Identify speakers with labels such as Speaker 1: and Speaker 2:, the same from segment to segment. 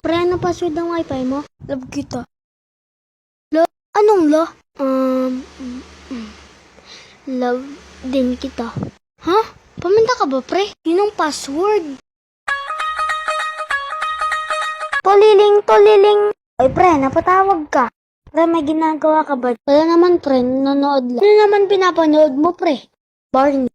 Speaker 1: Pre, ano password ng wifi mo? Love kita. Lo? Anong lo? Love din kita. Ha? Paminta ka ba, pre? Yun ang password. Toliling. Ay, pre, napatawag ka. Pre, may ginagawa ka ba? Wala naman, pre. Nanonood lang. Ano naman pinapanood mo, pre? Barney.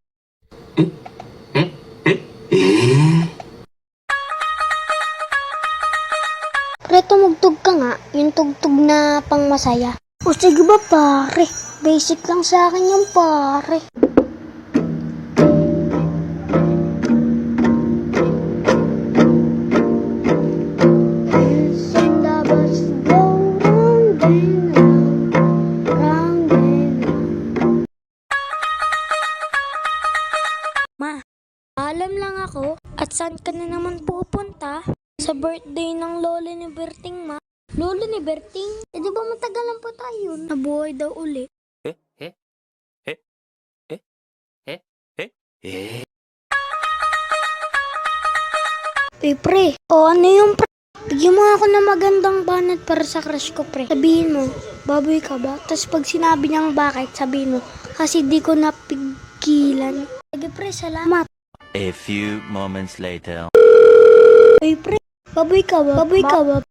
Speaker 1: Pre, tumugtog ka nga. Yung tugtog na pang masaya. O sige ba, pare? Basic lang sa akin yung pare. Ma, alam lang ako. At saan ka na naman pupunta? Sa birthday ng lolo ni Berting, ma. Lolo ni Berting? Eh, di ba matagalan pa tayo? Nabuhay daw uli. Eh, pre. O, ano yung pre? Bigyan mo ako ng magandang banat para sa crush ko, pre. Sabihin mo, baboy ka ba? Tapos pag sinabi niyang bakit, sabihin mo, kasi di ko napigilan. Sige, pre, salamat.
Speaker 2: A few moments later.
Speaker 1: Ay, pre, baboy ka ba? Baboy ka ba?